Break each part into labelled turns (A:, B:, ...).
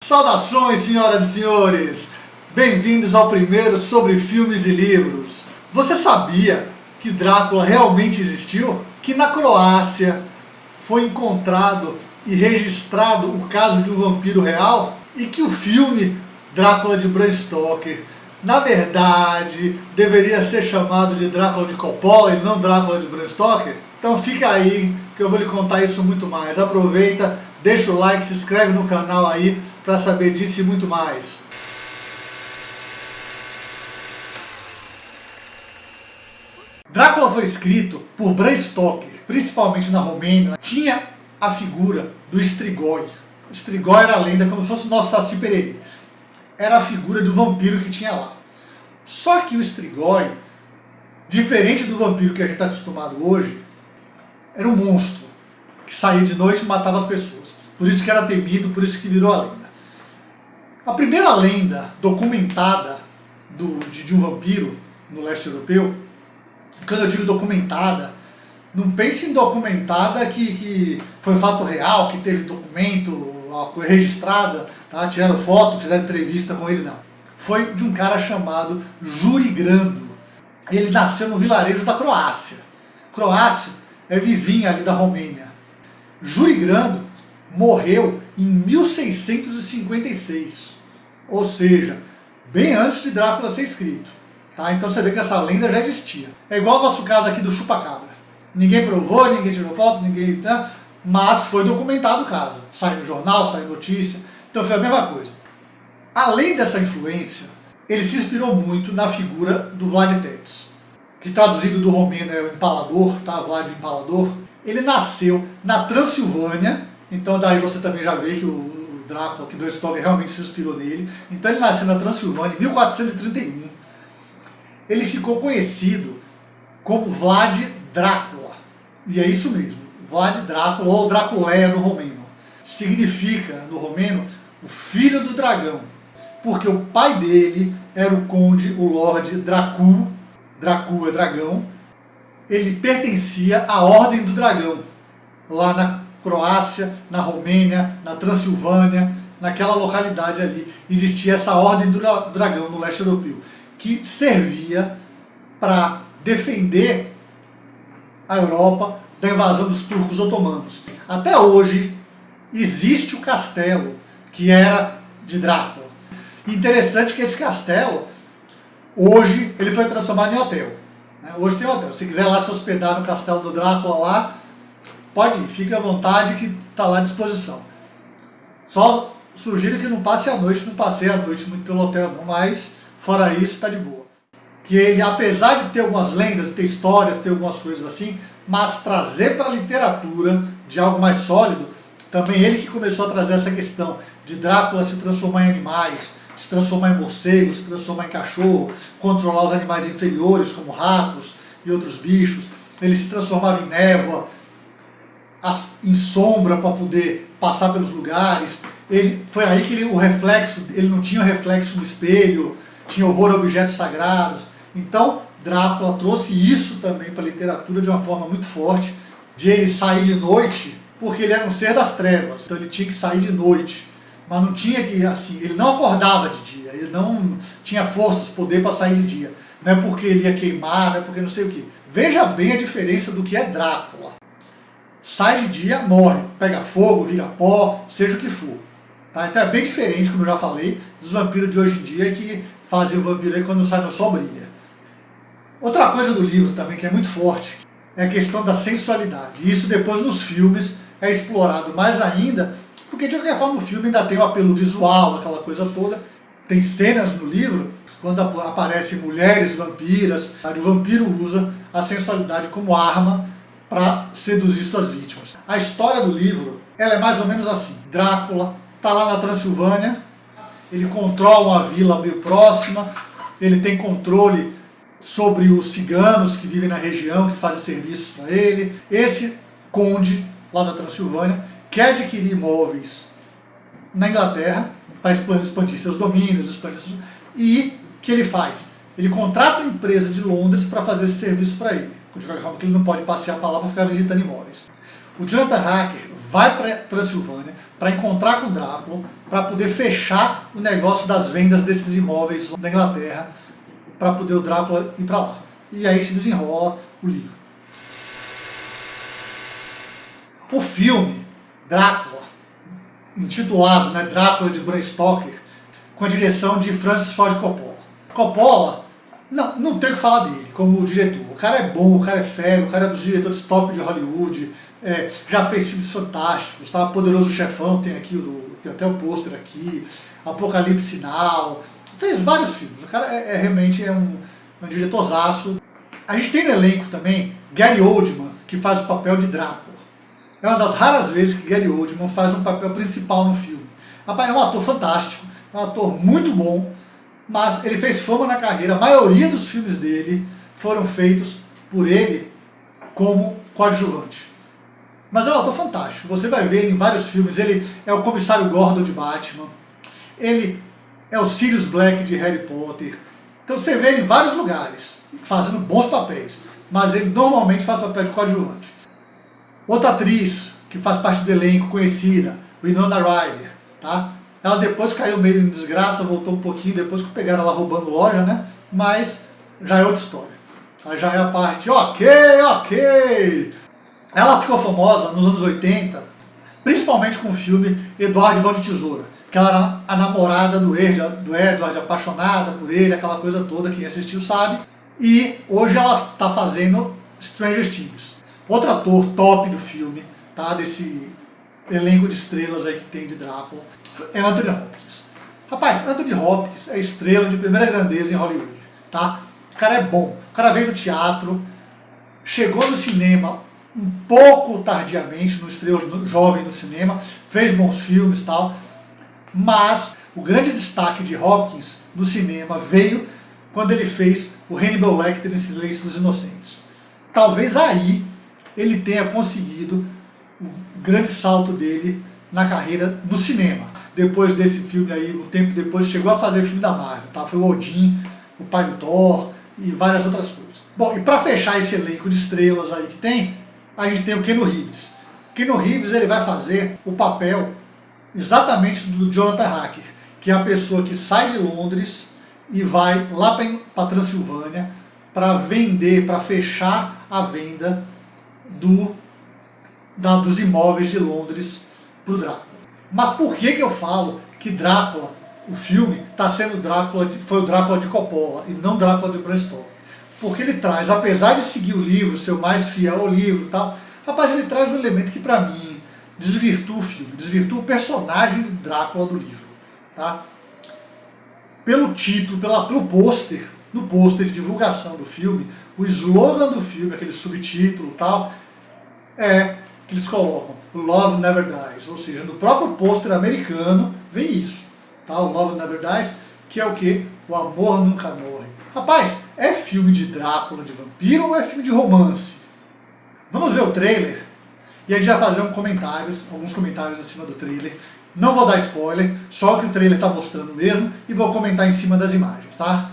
A: Saudações, senhoras e senhores! Bem-vindos ao primeiro sobre filmes e livros. Você sabia que Drácula realmente existiu? Que na Croácia foi encontrado e registrado o caso de um vampiro real? E que o filme Drácula de Bram Stoker, na verdade, deveria ser chamado de Drácula de Coppola e não Drácula de Bram Stoker? Então fica aí que eu vou lhe contar isso muito mais. Aproveita, deixa o like, se inscreve no canal aí para saber disso e muito mais. Drácula foi escrito por Bram Stoker, principalmente na Romênia. Tinha a figura do Strigoi. O Strigoi era a lenda, como se fosse o nosso Saci Pererê. Era a figura do vampiro que tinha lá. Só que o Strigoi, diferente do vampiro que a gente está acostumado hoje, era um monstro que saía de noite e matava as pessoas. Por isso que era temido, por isso que virou a lenda. A primeira lenda documentada de um vampiro no leste europeu, quando eu digo documentada, não pense em documentada que foi fato real, que teve documento, uma coisa registrada, tá? Tiraram foto, fizeram entrevista com ele, não. Foi de um cara chamado Juri Grando. Ele nasceu no vilarejo da Croácia. Croácia é vizinha ali da Romênia. Juri Grando morreu em 1656, ou seja, bem antes de Drácula ser escrito. Tá? Então você vê que essa lenda já existia. É igual o nosso caso aqui do chupacabra. Ninguém provou, ninguém tirou foto, ninguém... Tá? Mas foi documentado o caso. Saiu no jornal, saiu notícia. Então foi a mesma coisa. Além dessa influência, ele se inspirou muito na figura do Vlad Tepes, que traduzido do romeno é o empalador, tá? Vlad o Empalador. Ele nasceu na Transilvânia, então daí você também já vê que o Drácula, que Bram Stoker realmente se inspirou nele. Então ele nasceu na Transilvânia em 1431. Ele ficou conhecido como Vlad Drácula. E é isso mesmo, Vlad Drácula ou Draculeia no romeno. Significa, no romeno, o filho do dragão. Porque o pai dele era o conde, o Lorde Dracu. Dracu é dragão. Ele pertencia à Ordem do Dragão. Lá na Croácia, na Romênia, na Transilvânia, naquela localidade ali, existia essa Ordem do Dragão no leste europeu, que servia para defender a Europa da invasão dos turcos otomanos. Até hoje existe o castelo que era de Drácula. Interessante que esse castelo, hoje, ele foi transformado em hotel. Hoje tem hotel. Se quiser lá se hospedar no castelo do Drácula lá, pode ir, fique à vontade que está lá à disposição. Só sugiro que não passe a noite, não passei a noite muito pelo hotel não, mas fora isso está de boa. Que ele, apesar de ter algumas lendas, ter histórias, ter algumas coisas assim, mas trazer para a literatura de algo mais sólido, também ele que começou a trazer essa questão de Drácula se transformar em animais, se transformar em morcego, se transformar em cachorro, controlar os animais inferiores como ratos e outros bichos. Ele se transformava em névoa, em sombra para poder passar pelos lugares. Foi aí que ele não tinha reflexo no espelho, tinha horror a objetos sagrados. Então Drácula trouxe isso também para a literatura de uma forma muito forte, de ele sair de noite, porque ele era um ser das trevas, então ele tinha que sair de noite. Mas não tinha que, assim, ele não acordava de dia, ele não tinha forças, poder para sair de dia. Não é porque ele ia queimar, não é porque não sei o que. Veja bem a diferença do que é Drácula. Sai de dia, morre, pega fogo, vira pó, seja o que for. Tá? Então é bem diferente, como eu já falei, dos vampiros de hoje em dia que fazem o vampiro aí quando sai no sol brilha. Outra coisa do livro também que é muito forte é a questão da sensualidade. E isso depois nos filmes é explorado mais ainda, porque de qualquer forma o filme ainda tem o apelo visual, aquela coisa toda. Tem cenas no livro, quando aparecem mulheres vampiras, o vampiro usa a sensualidade como arma para seduzir suas vítimas. A história do livro, ela é mais ou menos assim. Drácula está lá na Transilvânia, ele controla uma vila meio próxima, ele tem controle sobre os ciganos que vivem na região, que fazem serviços para ele. Esse conde lá da Transilvânia quer adquirir imóveis na Inglaterra para expandir seus domínios, e o que ele faz? Ele contrata uma empresa de Londres para fazer esse serviço para ele, de qualquer forma que ele não pode passear para lá para ficar visitando imóveis. O Jonathan Harker vai para Transilvânia para encontrar com Drácula, para poder fechar o negócio das vendas desses imóveis da Inglaterra, para poder o Drácula ir para lá. E aí se desenrola o livro. O filme Drácula, intitulado, né, Drácula de Bram Stoker, com a direção de Francis Ford Coppola. Coppola, não tem o que falar dele como diretor. O cara é bom, o cara é fero, o cara é dos diretores top de Hollywood, já fez filmes fantásticos, tá? Poderoso Chefão, tem até o pôster aqui, Apocalipse Now, fez vários filmes. O cara realmente um diretorzaço. A gente tem no elenco também Gary Oldman, que faz o papel de Drácula. É uma das raras vezes que Gary Oldman faz um papel principal no filme. Rapaz, é um ator fantástico, é um ator muito bom, mas ele fez fama na carreira. A maioria dos filmes dele foram feitos por ele como coadjuvante. Mas é um ator fantástico, você vai ver ele em vários filmes. Ele é o comissário Gordon de Batman, ele é o Sirius Black de Harry Potter. Então você vê ele em vários lugares, fazendo bons papéis, mas ele normalmente faz papel de coadjuvante. Outra atriz que faz parte do elenco conhecida, Winona Ryder, tá? Ela depois caiu meio em desgraça, voltou um pouquinho depois que pegaram ela roubando loja, né? Mas já é outra história. Aí já é a parte, ok. Ela ficou famosa nos anos 80, principalmente com o filme Edward Mão de Tesoura, que ela era a namorada do Edward, apaixonada por ele, aquela coisa toda, quem assistiu sabe. E hoje ela está fazendo Stranger Things. Outro ator top do filme, tá? Desse elenco de estrelas aí que tem de Drácula, é Anthony Hopkins. Rapaz, Anthony Hopkins é estrela de primeira grandeza em Hollywood, tá? O cara é bom, o cara veio do teatro, chegou no cinema um pouco tardiamente, no estreou jovem no cinema, fez bons filmes e tal, mas o grande destaque de Hopkins no cinema veio quando ele fez o Hannibal Lecter em Silêncio dos Inocentes. Talvez aí ele tenha conseguido o grande salto dele na carreira no cinema. Depois desse filme aí, um tempo depois, chegou a fazer o filme da Marvel, tá? Foi o Odin, o pai do Thor e várias outras coisas. Bom, e para fechar esse elenco de estrelas aí que tem, a gente tem o Keanu Reeves. Keanu Reeves, ele vai fazer o papel exatamente do Jonathan Hacker, que é a pessoa que sai de Londres e vai lá para Transilvânia para vender, para fechar a venda dos imóveis de Londres para o Drácula. Mas por que eu falo que Drácula, o filme, foi o Drácula de Coppola e não Drácula de Bram Stoker? Porque ele traz, apesar de seguir o livro, ser o mais fiel ao livro e tal, rapaz, ele traz um elemento que para mim desvirtua o filme, desvirtua o personagem de Drácula do livro. Tá? Pelo título, pelo pôster, no pôster de divulgação do filme, o slogan do filme, aquele subtítulo e tal, é que eles colocam Love Never Dies, ou seja, no próprio pôster americano vem isso, tá? O Love Never Dies, que é o que? O amor nunca morre. Rapaz, é filme de Drácula, de vampiro, ou é filme de romance? Vamos ver o trailer e a gente vai fazer alguns comentários acima do trailer. Não vou dar spoiler, só o que o trailer está mostrando mesmo, e vou comentar em cima das imagens, tá?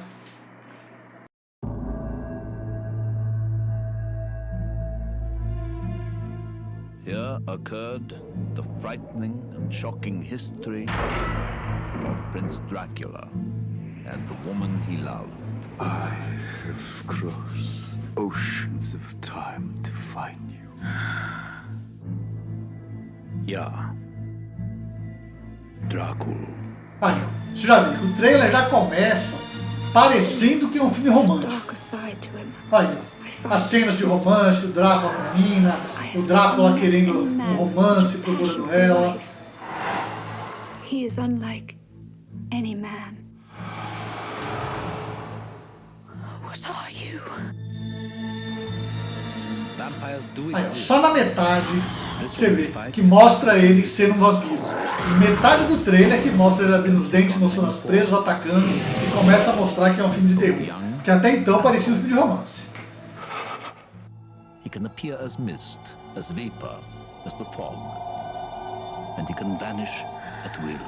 B: Here occurred the frightening and shocking history of Prince Dracula and the woman he loved.
C: I have crossed oceans of time to find you.
B: Yeah. Drácula.
A: Aí, ó, você já viu que o trailer já começa parecendo que é um filme romântico. Aí, ó, as cenas de romance, o Drácula com a mina, o Drácula querendo um romance, procurando ela.
D: He is unlike any man. What are you?
B: Vampires do
A: Aí, ó,
B: exist.
A: só na metade você vê que mostra ele sendo um vampiro. E metade do trailer que mostra ele abrindo os dentes, mostrando as presas, atacando, e começa a mostrar que é um filme de terror. Que até então parecia um filme de romance.
B: He can appear as mist, as vapor, as the fog. And he can vanish at will.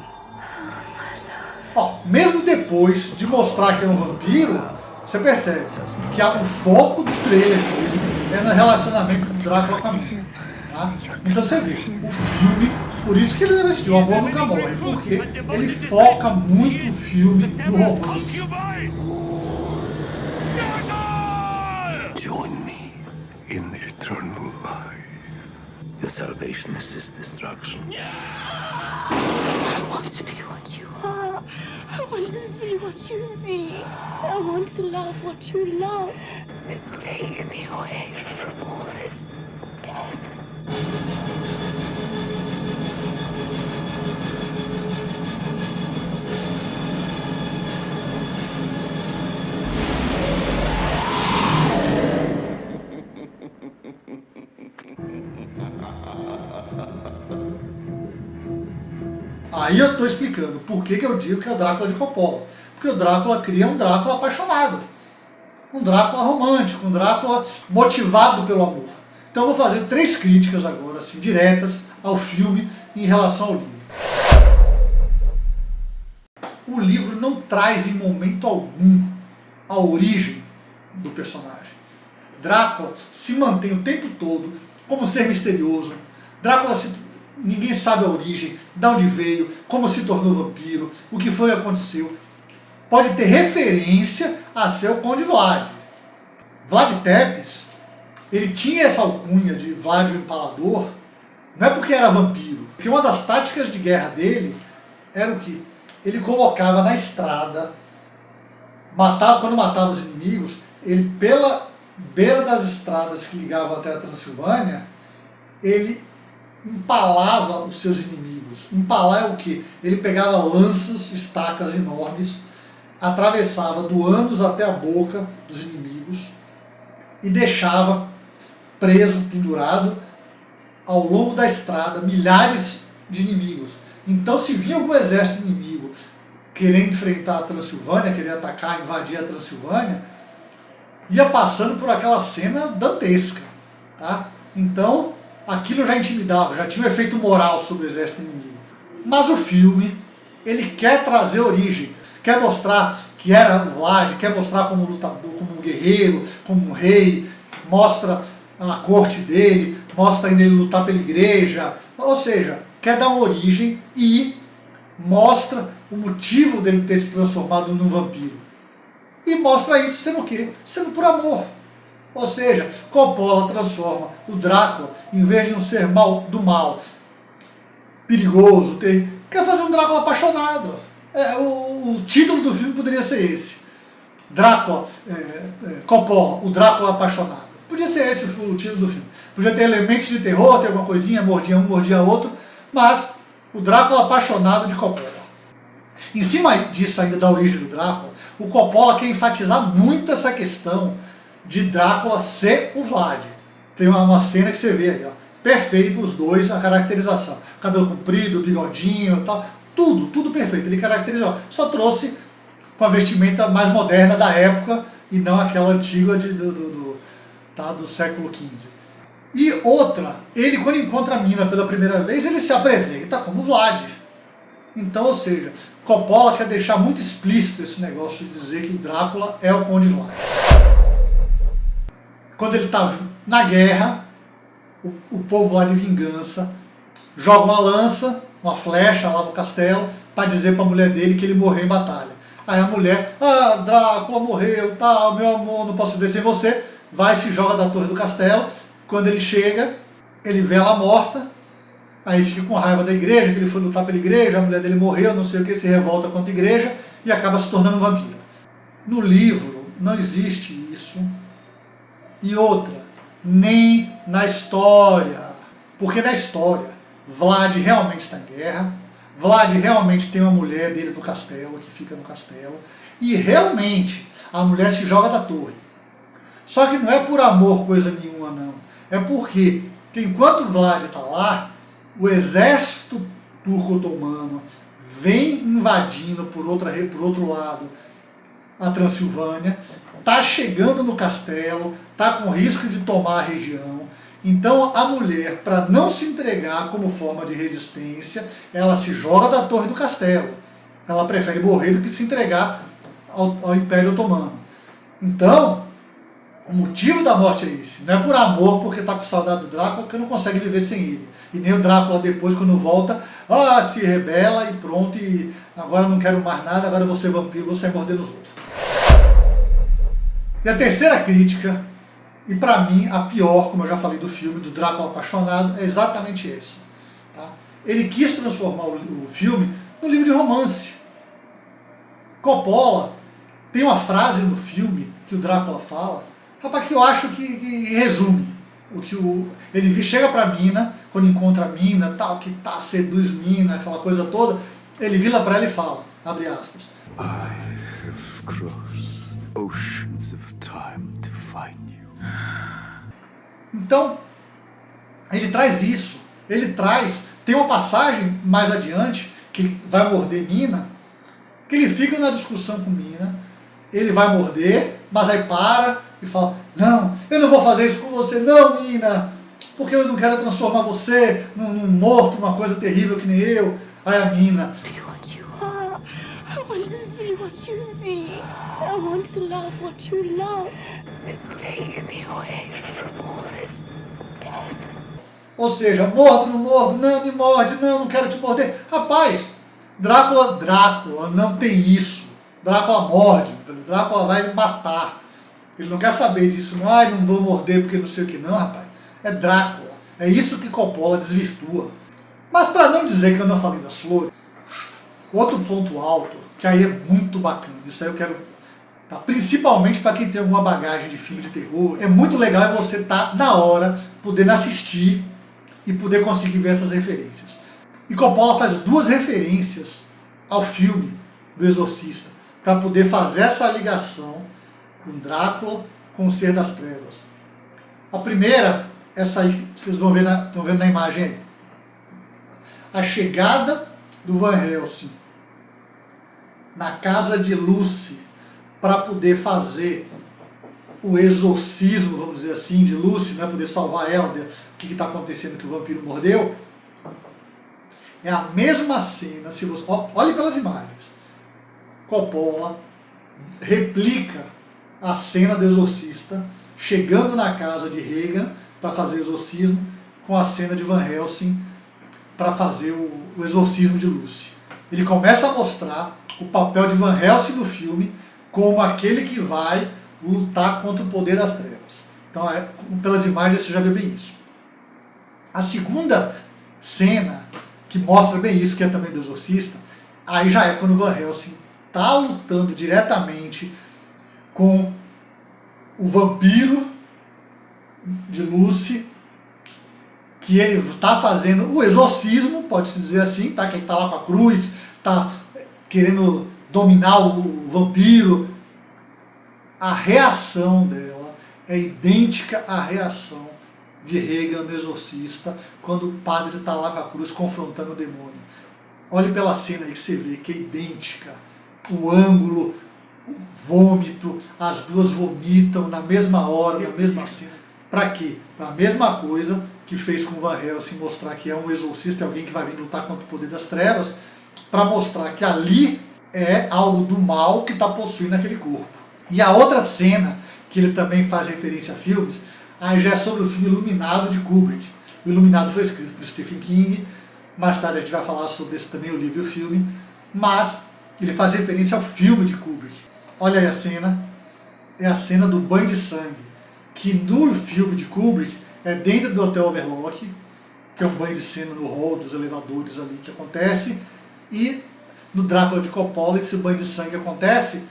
A: Ó, mesmo depois de mostrar que é um vampiro, você percebe que o foco do trailer mesmo é no relacionamento do Drácula com a mina. Tá? Então você vê, o filme, por isso que ele deve assistir, O Amor Nunca Morre, porque ele foca muito o filme no romance.
C: Join me in eternal life.
B: Your salvation is his destruction.
D: I want to be what you are. I want to see what you see. I want to love what you love. Take me away from all this death.
A: Aí eu estou explicando por que eu digo que é o Drácula de Coppola. Porque o Drácula cria um Drácula apaixonado, um Drácula romântico, um Drácula motivado pelo amor. Então eu vou fazer 3 críticas agora, assim, diretas ao filme em relação ao livro. O livro não traz em momento algum a origem do personagem. Drácula se mantém o tempo todo como ser misterioso. Drácula ninguém sabe a origem, de onde veio, como se tornou vampiro, o que foi que aconteceu. Pode ter referência a ser o Conde Vlad. Vlad Tepes, ele tinha essa alcunha de Vlad o Empalador, não é porque era vampiro, porque uma das táticas de guerra dele era o que? Ele colocava na estrada, quando matava os inimigos, ele pela beira das estradas que ligavam até a Transilvânia, ele empalava os seus inimigos. Empalar é o que? Ele pegava lanças, estacas enormes, atravessava do ânus até a boca dos inimigos e deixava preso, pendurado, ao longo da estrada, milhares de inimigos. Então, se vinha algum exército inimigo querendo enfrentar a Transilvânia, querer atacar, invadir a Transilvânia, ia passando por aquela cena dantesca. Tá? Então, aquilo já intimidava, já tinha um efeito moral sobre o exército inimigo. Mas o filme, ele quer trazer origem, quer mostrar que era o Vlad, quer mostrar como lutador, como um guerreiro, como um rei, mostra a corte dele, mostra ainda ele lutar pela igreja, ou seja, quer dar uma origem e mostra o motivo dele ter se transformado num vampiro. E mostra isso sendo o quê? Sendo por amor. Ou seja, Coppola transforma o Drácula, em vez de um ser do mal, perigoso, quer fazer um Drácula apaixonado. O título do filme poderia ser esse. Drácula, Coppola, o Drácula apaixonado. Podia ser esse o título do filme. Podia ter elementos de terror, ter alguma coisinha, mordia um, mordia outro, mas o Drácula apaixonado de Coppola. Em cima disso ainda da origem do Drácula, o Coppola quer enfatizar muito essa questão de Drácula ser o Vlad. Tem uma cena que você vê aí, ó, perfeito os dois, a caracterização. Cabelo comprido, bigodinho e tal, tudo perfeito. Ele caracterizou, só trouxe com a vestimenta mais moderna da época e não aquela antiga do século XV. E outra, ele quando encontra a mina pela primeira vez, ele se apresenta como Vlad. Então, ou seja, Coppola quer deixar muito explícito esse negócio de dizer que o Drácula é o Conde Vlad. Quando ele está na guerra, o povo lá de vingança joga uma lança, uma flecha lá no castelo, para dizer para a mulher dele que ele morreu em batalha. Aí a mulher, Drácula morreu, tal, meu amor, não posso ver sem você, vai e se joga da torre do castelo. Quando ele chega, ele vê ela morta, aí fica com raiva da igreja, que ele foi lutar pela igreja, a mulher dele morreu, não sei o que, se revolta contra a igreja e acaba se tornando um vampiro. No livro não existe isso. E outra, nem na história. Porque na história, Vlad realmente está em guerra, Vlad realmente tem uma mulher dele no castelo, que fica no castelo, e realmente a mulher se joga da torre. Só que não é por amor coisa nenhuma, não. É porque enquanto Vlad está lá, o exército turco-otomano vem invadindo por outro lado a Transilvânia, está chegando no castelo, está com risco de tomar a região. Então a mulher, para não se entregar como forma de resistência, ela se joga da torre do castelo. Ela prefere morrer do que se entregar ao Império Otomano. Então, O motivo da morte é esse. Não é por amor, porque tá com saudade do Drácula, porque não consegue viver sem ele. E nem o Drácula depois, quando volta, se rebela e pronto, e agora não quero mais nada, agora eu vou ser vampiro, vou sair mordendo os outros. E a terceira crítica, e pra mim a pior, como eu já falei do filme, do Drácula apaixonado, é exatamente essa. Tá? Ele quis transformar o filme num livro de romance. Coppola tem uma frase no filme que o Drácula fala, rapaz, que eu acho que resume o que ele chega pra Mina, quando encontra a Mina, tal, que seduz Mina, aquela coisa toda, ele vira pra ela e fala, abre aspas,
C: I have crossed oceans of time to find you.
A: Então, ele traz isso, tem uma passagem mais adiante, que vai morder Mina, que ele fica na discussão com Mina, ele vai morder, mas aí para e fala, não, eu não vou fazer isso com você não, Mina, porque eu não quero transformar você num morto, numa coisa terrível que nem eu. Aí a Mina,
D: Be what you are. I want to see what you see. I want to love what you love. Take me away from all this death.
A: ou seja, mordo, não me morde, não quero te morder. Rapaz, Drácula não tem isso. Drácula morde, Drácula vai matar. Ele não quer saber disso, não vou morder porque não sei o que não, rapaz. É Drácula. É isso que Coppola desvirtua. Mas para não dizer que eu não falei das flores, outro ponto alto, que aí é muito bacana, isso aí eu quero, principalmente para quem tem alguma bagagem de filme de terror, é muito legal você estar na hora, podendo assistir e poder conseguir ver essas referências. E Coppola faz duas referências ao filme do Exorcista, para poder fazer essa ligação com Drácula, com o Ser das Trevas. A primeira, essa aí que vocês estão vendo na imagem aí. A chegada do Van Helsing na casa de Lucy para poder fazer o exorcismo, vamos dizer assim, de Lucy, né, poder salvar ela, o que está acontecendo que o vampiro mordeu. É a mesma cena, se você olhe pelas imagens. Coppola replica a cena do exorcista chegando na casa de Regan para fazer o exorcismo, com a cena de Van Helsing para fazer o exorcismo de Lucy. Ele começa a mostrar o papel de Van Helsing no filme como aquele que vai lutar contra o poder das trevas. Então, pelas imagens você já vê bem isso. A segunda cena que mostra bem isso, que é também do exorcista, aí já é quando Van Helsing está lutando diretamente com o vampiro de Lucy, que ele está fazendo o exorcismo, pode-se dizer assim, tá? Que ele está lá com a cruz, está querendo dominar o vampiro. A reação dela é idêntica à reação de Regan no Exorcista, quando o padre está lá com a cruz confrontando o demônio. Olhe pela cena aí que você vê que é idêntica. O ângulo, o vômito, as duas vomitam na mesma hora, na mesma cena. Para quê? Para a mesma coisa que fez com Van Helsing, mostrar que é um exorcista, é alguém que vai vir lutar contra o poder das trevas, para mostrar que ali é algo do mal que está possuindo aquele corpo. E a outra cena, que ele também faz referência a filmes, aí já é sobre o filme Iluminado de Kubrick. O Iluminado foi escrito por Stephen King, mais tarde a gente vai falar sobre esse também, o livro e o filme, mas ele faz referência ao filme de Kubrick. Olha aí a cena, é a cena do banho de sangue, que no filme de Kubrick é dentro do Hotel Overlook, que é um banho de cena no hall dos elevadores ali que acontece, e no Drácula de Coppola esse banho de sangue acontece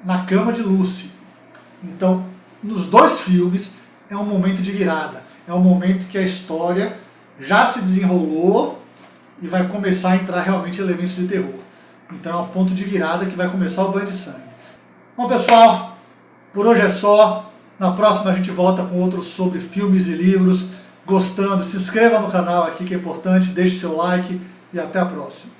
A: na cama de Lucy. Então, nos dois filmes é um momento de virada, é um momento que a história já se desenrolou e vai começar a entrar realmente elementos de terror. Então é um ponto de virada que vai começar o banho de sangue. Bom, pessoal, por hoje é só. Na próxima a gente volta com outros sobre filmes e livros. Gostando, se inscreva no canal aqui que é importante, deixe seu like e até a próxima.